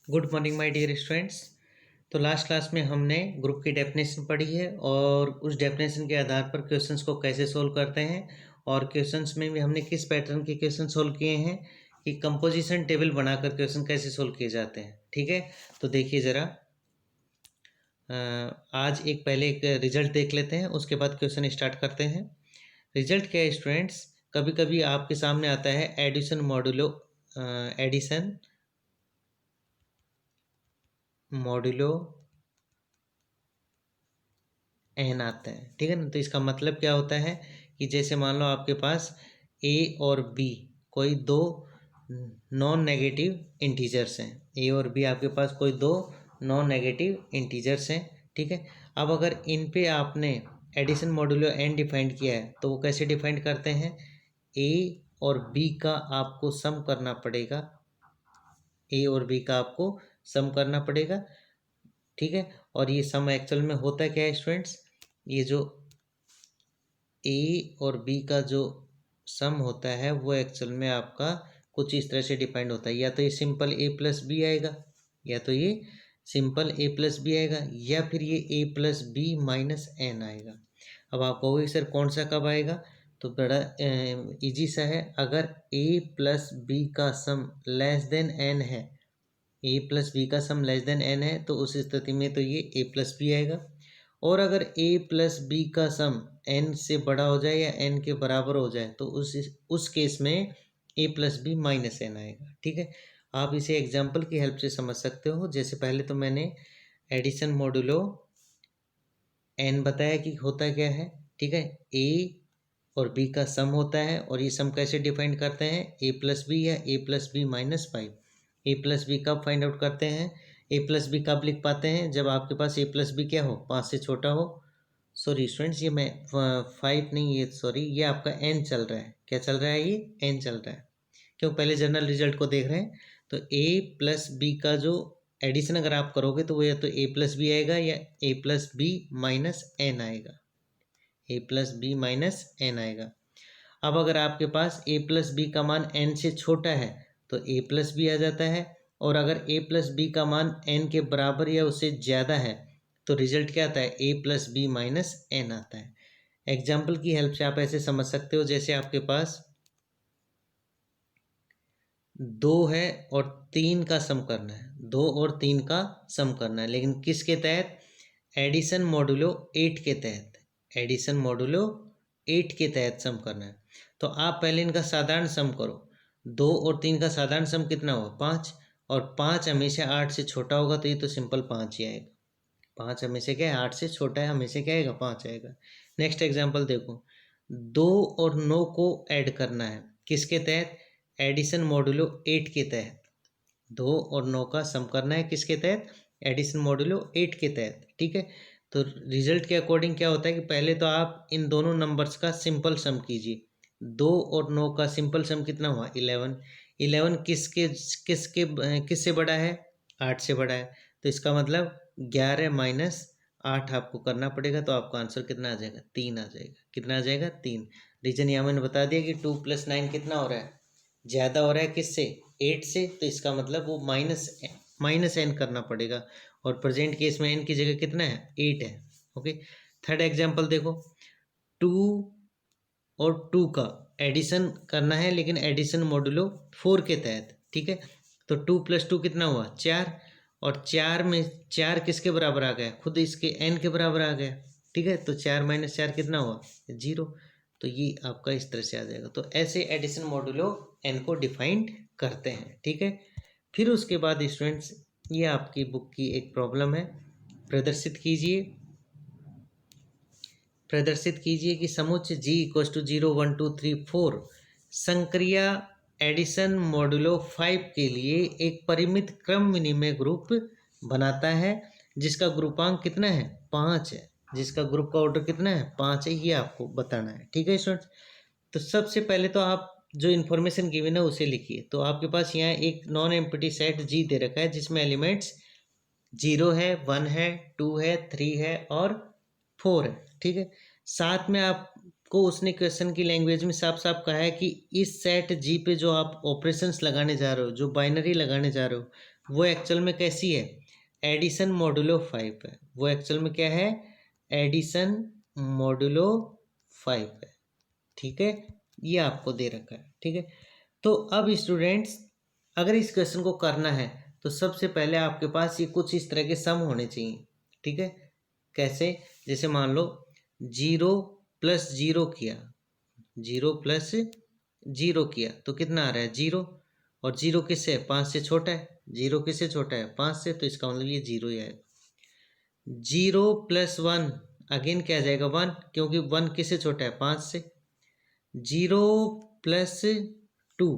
Good morning my dear students. तो last class में हमने ग्रुप की डेफिनेशन पढ़ी है और उस डेफिनेशन के आधार पर क्वेश्चंस को कैसे सोल्व करते हैं और क्वेश्चंस में भी हमने किस पैटर्न के क्वेश्चन सोल्व किए हैं कि कंपोजिशन टेबल बनाकर क्वेश्चन कैसे सोल्व किए जाते हैं। ठीक है, तो देखिए ज़रा, आज पहले एक रिजल्ट देख लेते हैं, उसके बाद क्वेश्चन स्टार्ट करते हैं। रिजल्ट क्या है स्टूडेंट्स? कभी कभी आपके सामने आता है एडिशन मॉड्यूलो एन आता है। ठीक है ना, तो इसका मतलब क्या होता है कि जैसे मान लो आपके पास ए और बी कोई दो नॉन नेगेटिव इंटीजर्स हैं। ए और बी आपके पास कोई दो नॉन नेगेटिव इंटीजर्स हैं। ठीक है, अब अगर इन पे आपने एडिशन मॉड्यूलो एन डिफाइंड किया है तो वो कैसे डिफाइंड करते हैं? ए और बी का आपको सम करना पड़ेगा। ए और बी का आपको सम करना पड़ेगा। ठीक है, और ये सम एक्चुअल में होता क्या है स्टूडेंट्स? ये जो ए और बी का जो सम होता है वो एक्चुअल में आपका कुछ इस तरह से डिफाइंड होता है। या तो ये सिंपल ए प्लस बी आएगा, या तो ये सिंपल ए प्लस बी आएगा, या फिर ये ए प्लस बी माइनस एन आएगा। अब आप कहोगे सर कौन सा कब आएगा? तो बड़ा इजी सा है। अगर ए प्लस बी का सम लेस देन एन है, ए प्लस बी का सम लेस देन एन है, तो उस स्थिति में तो ये ए प्लस बी आएगा। और अगर ए प्लस बी का सम एन से बड़ा हो जाए या एन के बराबर हो जाए तो उस केस में ए प्लस बी माइनस एन आएगा। ठीक है, आप इसे एग्जाम्पल की हेल्प से समझ सकते हो। जैसे पहले तो मैंने एडिशन मॉड्यूलो एन बताया कि होता क्या है। ठीक है, ए और बी का सम होता है और ये सम कैसे डिफाइन करते हैं? ए प्लस बी या ए प्लस बी माइनस 5। ए प्लस बी कब फाइंड आउट करते हैं? ए प्लस बी कब लिख पाते हैं? जब आपके पास ए प्लस बी क्या हो, 5 से छोटा हो। सॉरी स्टूडेंट्स, ये मैं 5 नहीं, ये सॉरी ये आपका एन चल रहा है। क्या चल रहा है? ये एन चल रहा है। क्यों? पहले जनरल रिजल्ट को देख रहे हैं। तो ए प्लस बी का जो एडिशन अगर आप करोगे तो वो या तो ए प्लस बी आएगा या ए प्लस बी माइनस एन आएगा। ए प्लस बी माइनस एन आएगा। अब अगर आपके पास ए प्लस बी का मान एन से छोटा है तो ए प्लस बी आ जाता है, और अगर ए प्लस बी का मान एन के बराबर या उससे ज़्यादा है तो रिजल्ट क्या आता है? ए प्लस बी माइनस एन आता है। एग्जाम्पल की हेल्प से आप ऐसे समझ सकते हो, जैसे आपके पास 2 है और 3 का सम करना है, 2 और 3 का सम करना है, लेकिन किसके तहत? एडिशन मॉड्यूलो 8 के तहत। एडिशन मॉड्यूलो 8 के तहत सम करना है। तो आप पहले इनका साधारण सम करो। 2 और 3 का साधारण सम कितना हुआ? 5। और 5 हमेशा 8 से छोटा होगा तो ये तो सिंपल 5 ही आएगा। 5 हमेशा क्या है? 8 से छोटा है, हमेशा क्या आएगा? 5 आएगा। नेक्स्ट एग्जाम्पल देखो, 2 और 9 को ऐड करना है, किसके तहत? एडिशन मॉड्यूलो 8 के तहत। 2 और 9 का सम करना है, किसके तहत? एडिशन मॉड्यूलो 8 के तहत। ठीक है, तो रिजल्ट के अकॉर्डिंग क्या होता है कि पहले तो आप इन दोनों नंबर्स का सिंपल सम कीजिए। 2 और 9 का सिंपल सम कितना हुआ? 11। 11 किससे बड़ा है? 8 से बड़ा है। तो इसका मतलब 11 माइनस 8 आपको करना पड़ेगा, तो आपका आंसर कितना आ जाएगा? 3 आ जाएगा। कितना आ जाएगा? 3। रीजन यहाँ मैंने बता दिया कि 2 + 9 कितना हो रहा है? ज़्यादा हो रहा है किससे? 8 से। तो इसका मतलब वो माइनस एन करना पड़ेगा, और प्रेजेंट केस में एन की जगह कितना है? 8 है। ओके, थर्ड एग्जांपल देखो, 2 और 2 का एडिशन करना है, लेकिन एडिशन मॉड्यूलो 4 के तहत। ठीक है, तो 2 + 2 कितना हुआ? 4। और 4 में 4 किसके बराबर आ गया? खुद इसके एन के बराबर आ गया। ठीक है, तो 4 - 4 कितना हुआ? 0। तो ये आपका इस तरह से आ जाएगा। तो ऐसे एडिशन मॉड्यूलो एन को डिफाइंड करते हैं। ठीक है, फिर उसके बाद स्टूडेंट्स, ये आपकी बुक की एक प्रॉब्लम है, प्रदर्शित कीजिए। प्रदर्शित कीजिए कि समुच्चय G = 0 1 2 3 4 संक्रिया एडिशन मॉड्यूलो 5 के लिए एक परिमित क्रम विनिमय ग्रुप बनाता है जिसका ग्रुपांक कितना है? 5 है। जिसका ग्रुप का ऑर्डर कितना है? 5 है। ये आपको बताना है। ठीक है स्टूडेंट्स, तो सबसे पहले तो आप जो इन्फॉर्मेशन गिवन है उसे लिखिए। तो आपके पास यहाँ एक नॉन एम्प्टी सेट G दे रखा है जिसमें एलिमेंट्स 0 है, 1 है, 2 है, 3 है और 4 है। ठीक है, साथ में आपको उसने क्वेश्चन की लैंग्वेज में साफ साफ कहा है कि इस सेट जी पे जो आप ऑपरेशंस लगाने जा रहे हो, जो बाइनरी लगाने जा रहे हो, वो एक्चुअल में कैसी है, एडिशन मॉडुलो 5 है। वो एक्चुअल में क्या है, एडिशन मॉडुलो 5 है। ठीक है, ये आपको दे रखा है। ठीक है, तो अब स्टूडेंट्स अगर इस क्वेश्चन को करना है तो सबसे पहले आपके पास ये कुछ इस तरह के सम होने चाहिए। ठीक है, कैसे, जैसे मान लो 0 + 0 किया, 0 + 0 किया तो कितना आ रहा है 0, और 0 किससे, 5 से छोटा है। 0 किससे छोटा है, 5 से, तो इसका मतलब ये 0 ही आएगा। 0 + 1 अगेन क्या आ जाएगा 1, क्योंकि 1 किससे छोटा है, 5 से। 0 + 2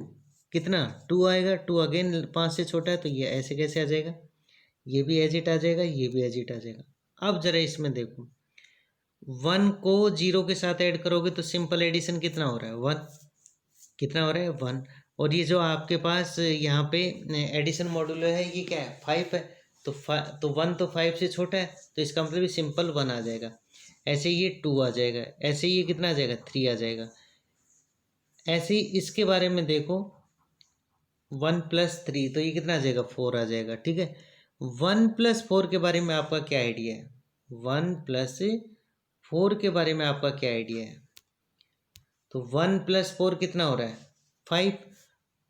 कितना, 2 आएगा। 2 अगेन 5 से छोटा है, तो ये ऐसे कैसे आ जाएगा, ये भी एज इट आ जाएगा, ये भी एज इट आ जाएगा। अब जरा इसमें देखो, 1 को 0 के साथ ऐड करोगे तो सिंपल एडिशन कितना हो रहा है, 1। कितना हो रहा है, 1। और ये जो आपके पास यहाँ पे एडिशन मॉड्यूलो है, ये क्या है, 5 है। तो 1 तो 5 से छोटा है, तो इसका मतलब ये सिंपल 1 आ जाएगा। ऐसे ये 2 आ जाएगा, ऐसे ये कितना आ जाएगा, 3 आ जाएगा। ऐसे ही इसके बारे में देखो, 1 + 3 तो ये कितना आ जाएगा, 4 आ जाएगा। ठीक है, 1 + 4 के बारे में आपका क्या आइडिया है, 1 + 4 के बारे में आपका क्या आइडिया है। तो 1 + 4 कितना हो रहा है, 5।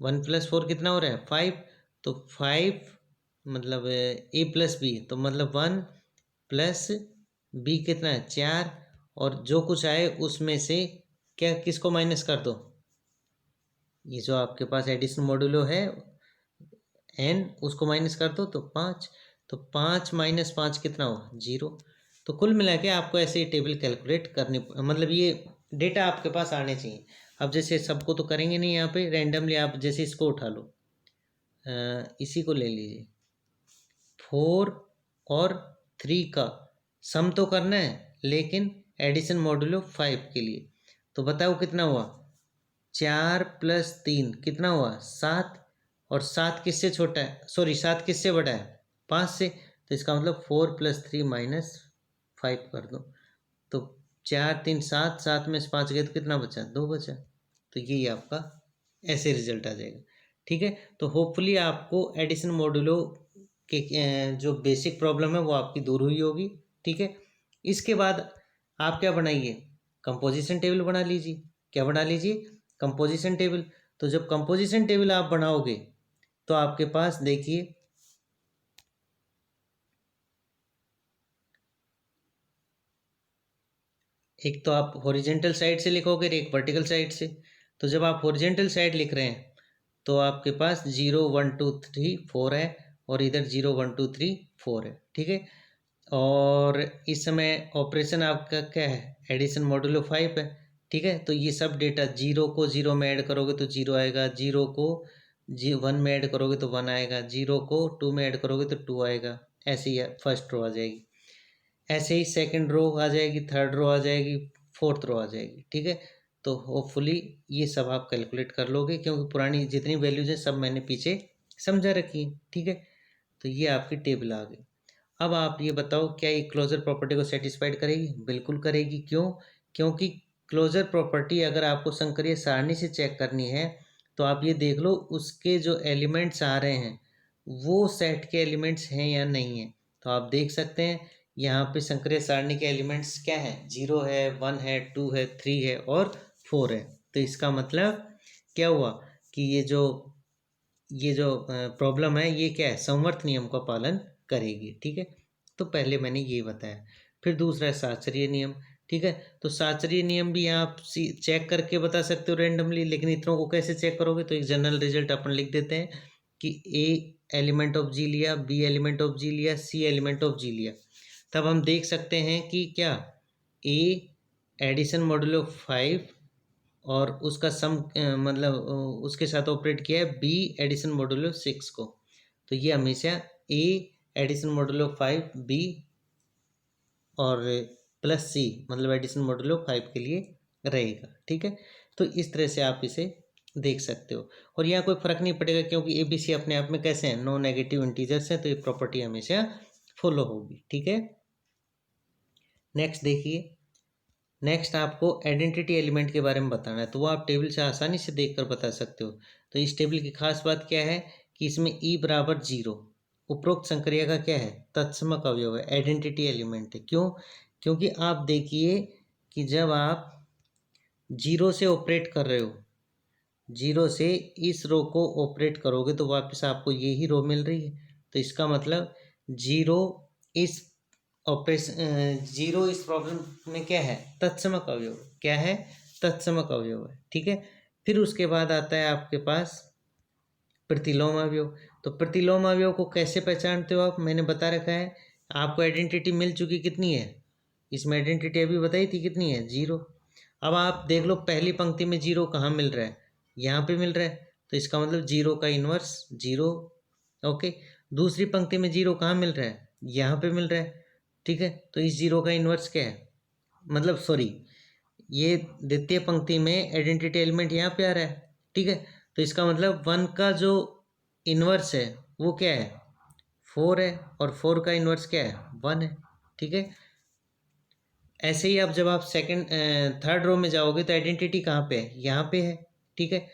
1 + 4 कितना हो रहा है, 5। तो 5 मतलब A + B, तो मतलब 1 + B कितना है, 4। और जो कुछ आए उसमें से क्या, किसको माइनस कर दो, ये जो आपके पास एडिशन मॉड्यूलो है n, उसको माइनस कर दो तो 5। तो 5 - 5 कितना हुआ, 0। तो कुल मिला के आपको ऐसे ही टेबल कैलकुलेट करनी, मतलब ये डेटा आपके पास आने चाहिए। अब जैसे सबको तो करेंगे नहीं यहाँ पे, रैंडमली आप जैसे इसको उठा लो, इसी को ले लीजिए, 4 और 3 का सम तो करना है, लेकिन एडिशन मॉड्यूलो 5 के लिए। तो बताओ कितना हुआ, 4 + 3 कितना हुआ, 7। और 7 किससे छोटा है, सॉरी 7 किससे बड़ा है, 5 से। तो इसका मतलब 4 + 3 - 5 कर दो, तो 4 3 7, 7 में से 5 गए तो कितना बचा, 2 बचा। तो यही आपका ऐसे रिजल्ट आ जाएगा। ठीक है, तो होपफुली आपको एडिशन मॉड्यूलो के जो बेसिक प्रॉब्लम है वो आपकी दूर हुई होगी। ठीक है, इसके बाद आप क्या बनाइए, कंपोजिशन टेबल बना लीजिए। क्या बना लीजिए, कंपोजिशन टेबल। तो जब कंपोजिशन टेबल आप बनाओगे तो आपके पास देखिए, एक तो आप हॉरिजेंटल साइड से लिखोगे और एक वर्टिकल साइड से। तो जब आप हॉरिजेंटल साइड लिख रहे हैं तो आपके पास 0 1 2 3 4 है, और इधर 0 1 2 3 4 है। ठीक है, और इस समय ऑपरेशन आपका क्या है, एडिशन मॉड्यूलो 5 है। ठीक है, तो ये सब डेटा, 0 को 0 में ऐड करोगे तो 0 आएगा, 0 को 1 में ऐड करोगे तो 1 आएगा, 0 को 2 में ऐड करोगे तो 2 आएगा। ऐसे ही फर्स्ट रो आ जाएगी, ऐसे ही सेकंड रो आ जाएगी, थर्ड रो आ जाएगी, फोर्थ रो आ जाएगी। ठीक है, तो होपफुली ये सब आप कैलकुलेट कर लोगे, क्योंकि पुरानी जितनी वैल्यूज हैं सब मैंने पीछे समझा रखी है। ठीक है, तो ये आपकी टेबल आ गई। अब आप ये बताओ, क्या ये क्लोजर प्रॉपर्टी को सेटिस्फाइड करेगी, बिल्कुल करेगी। क्यों, क्योंकि क्लोजर प्रॉपर्टी अगर आपको संकरीय सारणी से चेक करनी है तो आप ये देख लो उसके जो एलिमेंट्स आ रहे हैं वो सेट के एलिमेंट्स हैं या नहीं है। तो आप देख सकते हैं यहाँ पे संकरीय सारणी के एलिमेंट्स क्या हैं, 0 है, 1 है, 2 है, 3 है और 4 है। तो इसका मतलब क्या हुआ कि ये जो प्रॉब्लम है ये क्या है, संवर्त नियम का पालन करेगी। ठीक है, तो पहले मैंने ये बताया। फिर दूसरा है साचरीय नियम। ठीक है, तो साचरीय नियम भी यहाँ आप चेक करके बता सकते हो रैंडमली, लेकिन इतनों को कैसे चेक करोगे, तो एक जनरल रिजल्ट अपन लिख देते हैं कि ए एलिमेंट ऑफ जी लिया, बी एलिमेंट ऑफ जी लिया, सी एलिमेंट ऑफ जी लिया। तब हम देख सकते हैं कि क्या ए एडिशन मॉड्यूलो 5 और उसका सम मतलब उसके साथ ऑपरेट किया है बी एडिशन मॉड्यूलो 6 को। तो ये हमेशा ए एडिशन मॉड्यूलो 5 बी और प्लस सी मतलब एडिशन मॉड्यूलो 5 के लिए रहेगा। ठीक है, तो इस तरह से आप इसे देख सकते हो, और यहाँ कोई फर्क नहीं पड़ेगा क्योंकि ए बी सी अपने आप में कैसे हैं, नॉन नेगेटिव इंटीजर्स हैं, तो ये प्रॉपर्टी हमेशा फॉलो होगी। ठीक है, नेक्स्ट देखिए, नेक्स्ट आपको आइडेंटिटी एलिमेंट के बारे में बताना है, तो वो आप टेबल से आसानी से देखकर बता सकते हो। तो इस टेबल की खास बात क्या है कि इसमें ई बराबर 0, उपरोक्त संक्रिया का क्या है, तत्समक अवयव है, आइडेंटिटी एलिमेंट है। क्यों? क्योंकि आप देखिए कि जब आप जीरो से ऑपरेट कर रहे हो, जीरो से इस रो को ऑपरेट करोगे तो वापस आपको यही रो मिल रही है। तो इसका मतलब जीरो इस ऑपरेशन, जीरो इस प्रॉब्लम में क्या है, तत्समक अवयव। क्या है? तत्समक अवयव है। ठीक है। फिर उसके बाद आता है आपके पास प्रतिलोम अवयव। तो प्रतिलोम अवयव को कैसे पहचानते हो आप? मैंने बता रखा है आपको। आइडेंटिटी मिल चुकी कितनी है इसमें, आइडेंटिटी अभी बताई थी कितनी है, जीरो। अब आप देख लो पहली पंक्ति में जीरो कहाँ मिल रहा है, यहाँ पे मिल रहा है। तो इसका मतलब जीरो का इन्वर्स जीरो। ओके। दूसरी पंक्ति में जीरो कहाँ मिल रहा है, यहाँ पे मिल रहा है। ठीक है। तो इस जीरो का इन्वर्स क्या है, मतलब सॉरी, ये द्वितीय पंक्ति में आइडेंटिटी एलिमेंट यहाँ पे आ रहा है। ठीक है। तो इसका मतलब वन का जो इन्वर्स है वो क्या है, फोर है, और फोर का इन्वर्स क्या है, वन है। ठीक है। ऐसे ही आप जब आप सेकंड थर्ड रो में जाओगे तो आइडेंटिटी कहाँ पे है, यहाँ पे है। ठीक है।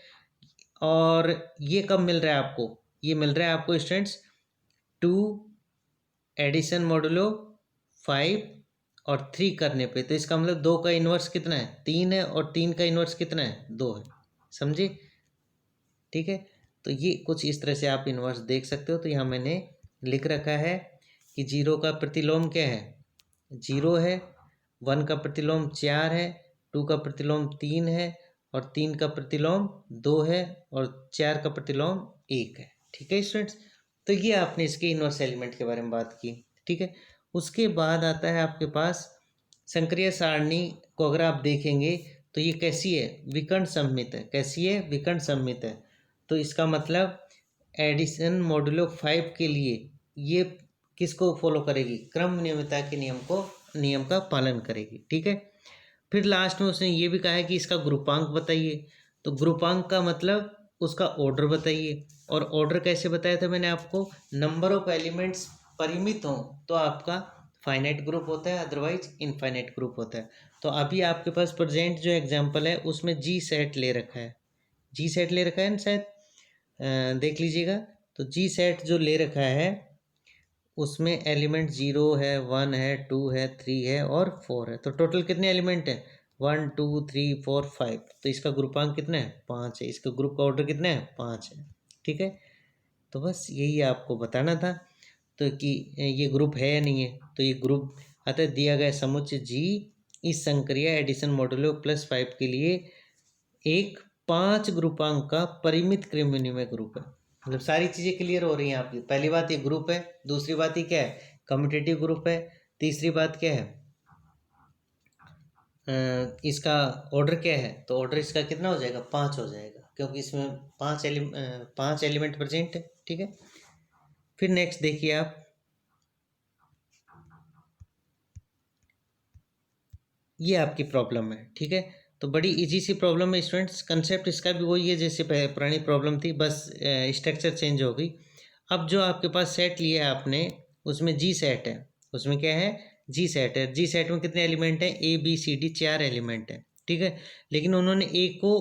और ये कब मिल रहा है आपको, ये मिल रहा है आपको स्टूडेंट्स टू एडिशन मॉडुलो 5 और 3 करने पे। तो इसका मतलब दो का इन्वर्स कितना है, तीन है, और तीन का इन्वर्स कितना है, दो है। समझे? ठीक है। तो ये कुछ इस तरह से आप इन्वर्स देख सकते हो। तो यहाँ मैंने लिख रखा है कि जीरो का प्रतिलोम क्या है, जीरो है। वन का प्रतिलोम चार है, टू का प्रतिलोम तीन है, और तीन का प्रतिलोम दो है, और चार का प्रतिलोम एक है। ठीक है स्टूडेंट्स। तो ये आपने इसके इन्वर्स एलिमेंट के बारे में बात की। ठीक है। उसके बाद आता है आपके पास संक्रिय सारणी को अगर आप देखेंगे तो ये कैसी है, विकर्ण सममित है। कैसी है, विकर्ण सममित है। तो इसका मतलब एडिशन मॉडुलो 5 के लिए ये किसको फॉलो करेगी, क्रम नियमितता के नियम का पालन करेगी। ठीक है। फिर लास्ट में उसने ये भी कहा है कि इसका ग्रुपांक बताइए। तो ग्रुपांक का मतलब उसका ऑर्डर बताइए। और ऑर्डर कैसे बताया था मैंने आपको, नंबर ऑफ एलिमेंट्स परिमित हों तो आपका फाइनाइट ग्रुप होता है, अदरवाइज इनफाइनाइट ग्रुप होता है। तो अभी आपके पास प्रेजेंट जो एग्जांपल है उसमें जी सेट ले रखा है, जी सेट ले रखा है ना शायद, देख लीजिएगा। तो जी सेट जो ले रखा है उसमें एलिमेंट जीरो है, वन है, टू है, थ्री है और फोर है। तो टोटल कितने एलिमेंट हैं, one two three four five. तो इसका ग्रुपांक कितना है, पाँच है। इसका ग्रुप का ऑर्डर कितना है, पाँच है। ठीक है। तो बस यही आपको बताना था। तो कि ये ग्रुप है या नहीं है। तो ये ग्रुप, अतः दिया गया समुच्चय जी इस संक्रिया एडिशन मॉडुलो प्लस 5 के लिए एक पांच ग्रुपांक का परिमित क्रम विनिमय ग्रुप है। मतलब सारी चीज़ें क्लियर हो रही हैं आपकी। पहली बात ये ग्रुप है, दूसरी बात ये क्या है, कम्यूटेटिव ग्रुप है, तीसरी बात क्या है, इसका ऑर्डर क्या है। तो ऑर्डर इसका कितना हो जाएगा, पाँच हो जाएगा, क्योंकि इसमें पांच एलिमेंट प्रेजेंट है। ठीक है। फिर नेक्स्ट देखिए आप, ये आपकी प्रॉब्लम है। ठीक है। तो बड़ी इजी सी प्रॉब्लम है स्टूडेंट्स, कंसेप्ट इसका भी वही है जैसे पुरानी प्रॉब्लम थी, बस स्ट्रक्चर चेंज हो गई। अब जो आपके पास सेट लिया है आपने, उसमें जी सेट है, उसमें क्या है, जी सेट है। जी सेट में कितने एलिमेंट हैं, ए बी सी डी, चार एलिमेंट हैं। ठीक है। लेकिन उन्होंने ए को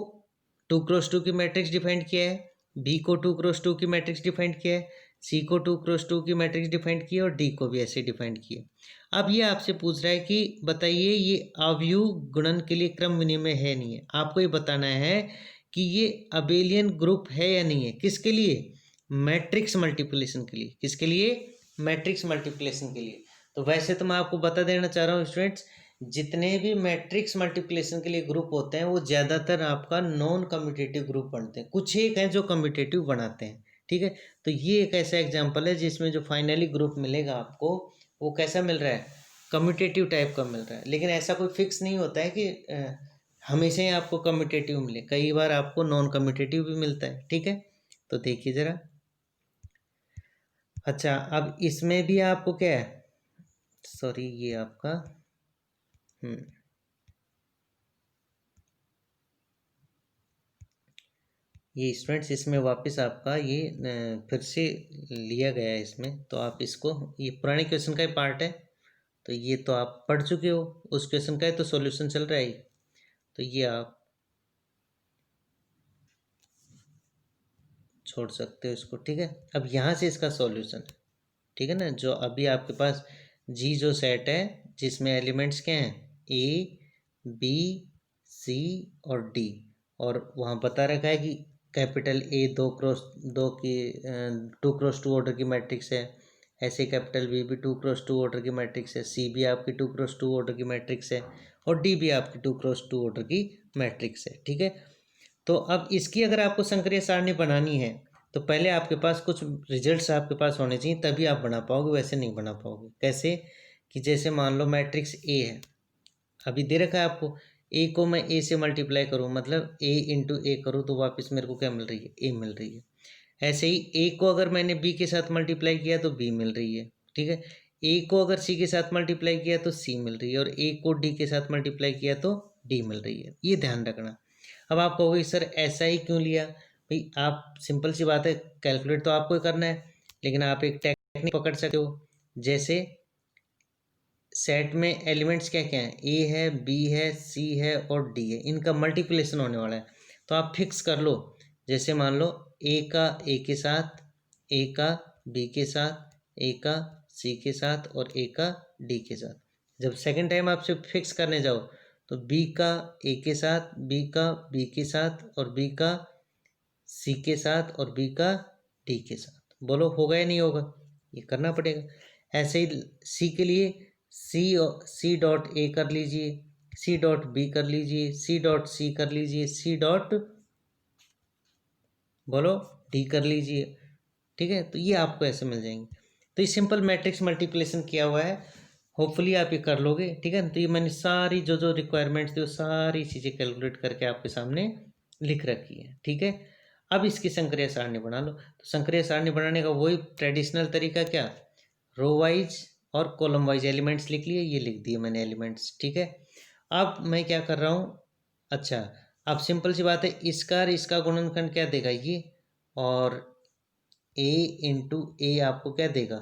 टू क्रॉस टू की मैट्रिक्स डिफाइंड किया है, बी को टू क्रॉस टू की मैट्रिक्स डिफाइंड किया है, सी को टू क्रॉस टू की मैट्रिक्स डिफाइंड की है, और डी को भी ऐसे डिफाइंड किया। अब ये आपसे पूछ रहा है कि बताइए ये अवयव गुणन के लिए क्रम विनिमय है नहीं है। आपको ये बताना है कि ये अबेलियन ग्रुप है या नहीं है। किसके लिए, मैट्रिक्स मल्टीप्लिकेशन के लिए। किसके लिए, मैट्रिक्स मल्टीप्लिकेशन के लिए। तो वैसे तो मैं आपको बता देना चाह रहा हूँ स्टूडेंट्स, जितने भी मैट्रिक्स मल्टीप्लिकेशन के लिए ग्रुप होते हैं वो ज़्यादातर आपका नॉन कम्यूटेटिव ग्रुप बनते हैं। कुछ एक हैं जो कम्यूटेटिव बनाते हैं। ठीक है। तो ये एक ऐसा एग्जाम्पल है जिसमें जो फाइनली ग्रुप मिलेगा आपको वो कैसा मिल रहा है, कम्यूटेटिव टाइप का मिल रहा है। लेकिन ऐसा कोई फिक्स नहीं होता है कि हमेशा ही आपको कम्यूटेटिव मिले, कई बार आपको नॉन कम्यूटेटिव भी मिलता है। ठीक है। तो देखिए ज़रा, अच्छा अब इसमें भी आपको क्या है, सॉरी ये आपका ये स्टूडेंट्स इसमें वापस आपका ये फिर से लिया गया है इसमें। तो आप इसको, ये पुराने क्वेश्चन का ही पार्ट है, तो ये तो आप पढ़ चुके हो, उस क्वेश्चन का ही तो सॉल्यूशन चल रहा है। तो ये आप छोड़ सकते हो इसको। ठीक है। अब यहाँ से इसका सॉल्यूशन है, ठीक है ना। जो अभी आपके पास जी जो सेट है जिसमें एलिमेंट्स क्या हैं, ए बी सी और डी, और वहाँ बता रखा है कि कैपिटल ए 2x2 की 2x2 ऑर्डर की मैट्रिक्स है, ऐसे कैपिटल बी भी 2x2 ऑर्डर की मैट्रिक्स है, सी भी आपकी 2x2 ऑर्डर की मैट्रिक्स है, और डी भी आपकी 2x2 ऑर्डर की मैट्रिक्स है। ठीक है, तो अब इसकी अगर आपको संक्रिय सारणी बनानी है तो पहले आपके पास कुछ रिजल्ट्स आपके पास होने चाहिए, तभी आप बना पाओगे, वैसे नहीं बना पाओगे। कैसे कि जैसे मान लो मैट्रिक्स ए है, अभी दे रखा है आपको, ए को मैं ए से मल्टीप्लाई करूँ, मतलब ए इंटू ए करूँ, तो वापस मेरे को क्या मिल रही है, ए मिल रही है। ऐसे ही ए को अगर मैंने बी के साथ मल्टीप्लाई किया तो बी मिल रही है। ठीक है, ए को अगर सी के साथ मल्टीप्लाई किया तो सी मिल रही है, और ए को डी के साथ मल्टीप्लाई किया तो डी मिल रही है। ये ध्यान रखना। अब आप कहोगे सर ऐसा ही क्यों लिया, भाई आप सिंपल सी बात है, कैलकुलेट तो आपको ही करना है, लेकिन आप एक टेक्निक पकड़ सकते हो। जैसे सेट में एलिमेंट्स क्या क्या हैं, ए है, बी है, सी है और डी है, इनका मल्टीप्लिकेशन होने वाला है, तो आप फिक्स कर लो। जैसे मान लो ए का ए के साथ, ए का बी के साथ, ए का सी के साथ और ए का डी के साथ। जब सेकंड टाइम आपसे फिक्स करने जाओ तो बी का ए के साथ, बी का बी के साथ और बी का सी के साथ और बी का डी के साथ। बोलो होगा या नहीं होगा, ये करना पड़ेगा। ऐसे ही सी के लिए सी डॉट ए कर लीजिए, सी डॉट बी कर लीजिए, सी डॉट सी कर लीजिए, सी डॉट बोलो डी कर लीजिए। ठीक है, तो ये आपको ऐसे मिल जाएंगे। तो ये सिंपल मैट्रिक्स मल्टीप्लिकेशन किया हुआ है, होपफुली आप ये कर लोगे। ठीक है, तो ये मैंने सारी जो जो रिक्वायरमेंट्स थी वो सारी चीज़ें कैलकुलेट करके आपके सामने लिख रखी है। ठीक है, अब इसकी संक्रिय सारणी बना लो। तो संक्रिय सारणी बनाने का वही ट्रेडिशनल तरीका, क्या, रो वाइज और कॉलम वाइज एलिमेंट्स लिख लिए, ये लिख दिए मैंने एलिमेंट्स। ठीक है, अब मैं क्या कर रहा हूँ, अच्छा अब सिंपल सी बात है, इसका और इसका गुणनखंड क्या देगा ये, और ए इंटू ए आपको क्या देगा,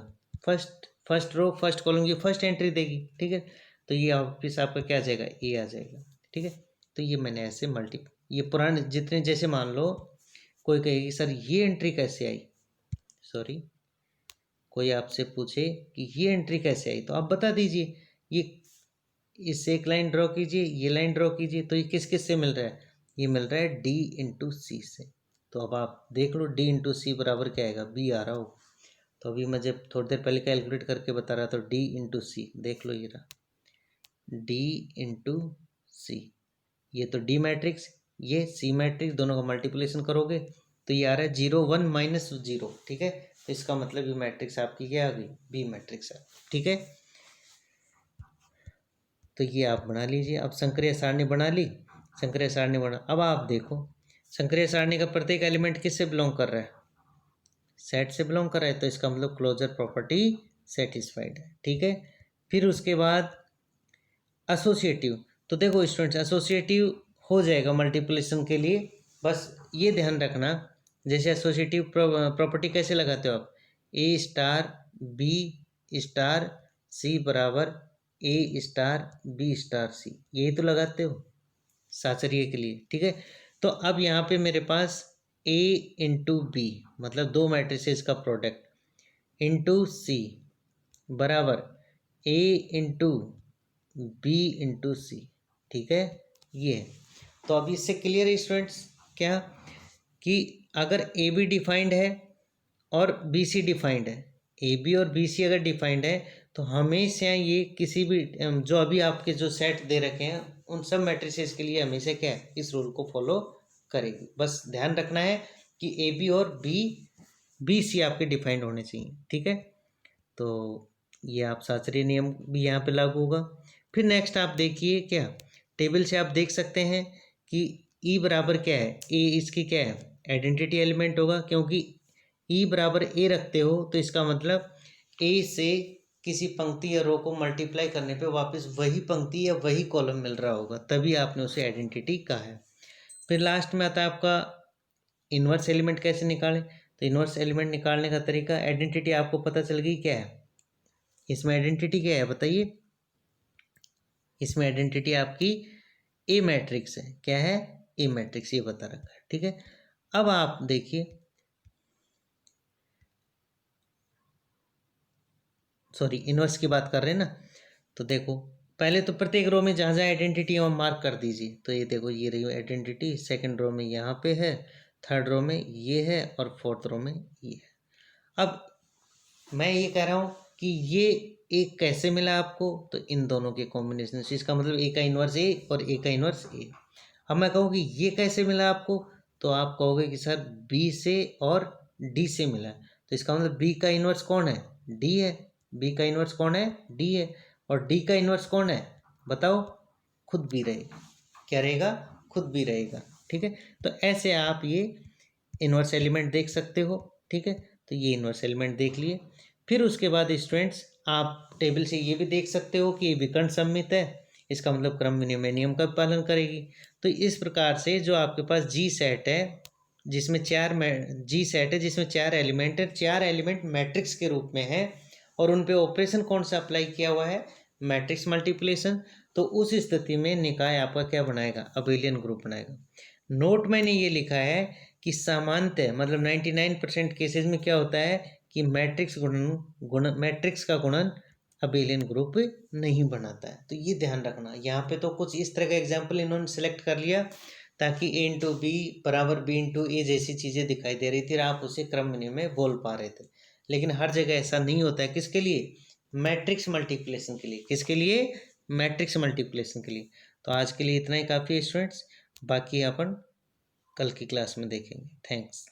first first row first column की फर्स्ट एंट्री देगी। ठीक है, तो ये वापिस आपका क्या आ जाएगा, ए आ जाएगा। ठीक है, तो ये मैंने ऐसे ये पुराने जितने, जैसे मान लो कोई कहेगी सर ये एंट्री कैसे आई, सॉरी कोई आपसे पूछे कि ये एंट्री कैसे आई, तो आप बता दीजिए, ये इससे एक लाइन ड्रॉ कीजिए, ये लाइन ड्रॉ कीजिए, तो ये किस किस से मिल रहा है, ये मिल रहा है डी इंटू सी से। तो अब आप देख लो डी इंटू सी बराबर क्या आएगा, बी आ रहा हो। तो अभी मैं जब थोड़ी देर पहले कैलकुलेट करके बता रहा था, तो डी इंटू सी देख लो, ये रहा डी इंटू सी, ये तो डी मैट्रिक्स, ये सी मैट्रिक्स, दोनों का मल्टीप्लिकेशन करोगे तो ये आ रहा है 0 1 - 0। ठीक है, तो इसका मतलब ये मैट्रिक्स आपकी क्या आ गई, बी मैट्रिक्स है। ठीक है, तो ये आप बना लीजिए। अब संक्रिय सारणी बना ली, संक्रिय सारणी बना, अब आप देखो संक्रिय सारणी का प्रत्येक एलिमेंट किससे बिलोंग कर रहा है, सेट से बिलोंग कर रहा है, तो इसका मतलब क्लोजर प्रॉपर्टी सेटिस्फाइड है। ठीक है, फिर उसके बाद एसोसिएटिव, तो देखो स्टूडेंट्स एसोसिएटिव हो जाएगा मल्टीप्लिकेशन के लिए, बस ये ध्यान रखना। जैसे एसोसिएटिव प्रॉपर्टी कैसे लगाते हो आप, ए स्टार बी स्टार सी बराबर ए स्टार बी स्टार सी, यही तो लगाते हो साचर्य के लिए। ठीक है, तो अब यहाँ पे मेरे पास ए इंटू बी, मतलब दो मैट्रिसेस का प्रोडक्ट, इंटू सी बराबर ए इंटू बी इंटू सी। ठीक है, ये है। तो अब इससे क्लियर है स्टूडेंट्स क्या, कि अगर ए बी डिफाइंड है और बी सी डिफाइंड है, ए बी और बी सी अगर डिफाइंड है, तो हमेशा ये किसी भी जो अभी आपके जो सेट दे रखे हैं उन सब मैट्रिसेस के लिए हमेशा क्या है, इस रूल को फॉलो करेगी। बस ध्यान रखना है कि ए बी और बी सी आपके डिफाइंड होने चाहिए। ठीक है, तो ये आप शास्त्रीय नियम भी यहाँ पे लागू होगा। फिर नेक्स्ट आप देखिए, क्या टेबल से आप देख सकते हैं कि ई बराबर क्या है, ए इसकी क्या है, आइडेंटिटी एलिमेंट होगा, क्योंकि ई बराबर ए रखते हो तो इसका मतलब ए से किसी पंक्ति या रो को मल्टीप्लाई करने पे वापस वही पंक्ति या वही कॉलम मिल रहा होगा, तभी आपने उसे आइडेंटिटी कहा है। फिर लास्ट में आता है आपका इन्वर्स एलिमेंट कैसे निकालें, तो इन्वर्स एलिमेंट निकालने का तरीका, आइडेंटिटी आपको पता चल गई क्या है, इसमें आइडेंटिटी क्या है बताइए, इसमें आइडेंटिटी आपकी ए मैट्रिक्स है, क्या है, ए मैट्रिक्स, ये बता रखा है। ठीक है, अब आप देखिए सॉरी इन्वर्स की बात कर रहे हैं ना। तो देखो पहले तो प्रत्येक रो में जहाँ जहाँ आइडेंटिटी है वहाँ मार्क कर दीजिए। तो ये देखो ये रही आइडेंटिटी, सेकंड रो में यहाँ पे है, थर्ड रो में ये है और फोर्थ रो में ये है। अब मैं ये कह रहा हूँ कि ये एक कैसे मिला आपको, तो इन दोनों के कॉम्बिनेशन से, इसका मतलब ए का इन्वर्स ए और ए का इन्वर्स ए। अब मैं कहूँ कि ये कैसे मिला आपको, तो आप कहोगे कि सर बी से और डी से मिला। तो इसका मतलब बी का इन्वर्स कौन है, डी है। बी का इन्वर्स कौन है, डी है। और डी का इन्वर्स कौन है बताओ, खुद भी रहेगा। क्या रहेगा, खुद भी रहेगा। ठीक है, तो ऐसे आप ये इन्वर्स एलिमेंट देख सकते हो। ठीक है, तो ये इन्वर्स एलिमेंट देख लिए। फिर उसके बाद स्टूडेंट्स आप टेबल से ये भी देख सकते हो कि विकर्ण सममित है, इसका मतलब क्रम विनिमय नियम का पालन करेगी। तो इस प्रकार से जो आपके पास जी सेट है जिसमें चार एलिमेंट है, चार एलिमेंट मैट्रिक्स के रूप में है और उन पे ऑपरेशन कौन सा अप्लाई किया हुआ है, मैट्रिक्स मल्टीप्लिकेशन। तो उस स्थिति में निकाय आपका क्या बनाएगा, अबेलियन ग्रुप बनाएगा। नोट मैंने ये लिखा है कि सामान्यतः मतलब 99% केसेस में क्या होता है कि मैट्रिक्स का गुणन अबेलियन ग्रुप नहीं बनाता है। तो ये ध्यान रखना। यहाँ पे तो कुछ इस तरह का एग्जाम्पल इन्होंने सेलेक्ट कर लिया ताकि ए इंटू बी बराबर बी इंटू ए जैसी चीज़ें दिखाई दे रही थी और आप उसे क्रम में बोल पा रहे थे। लेकिन हर जगह ऐसा नहीं होता है। किसके लिए, मैट्रिक्स मल्टीप्लिकेशन के लिए। किसके लिए, मैट्रिक्स मल्टीप्लिकेशन के लिए। तो आज के लिए इतना ही काफ़ी है स्टूडेंट्स, बाकी अपन कल की क्लास में देखेंगे। थैंक्स।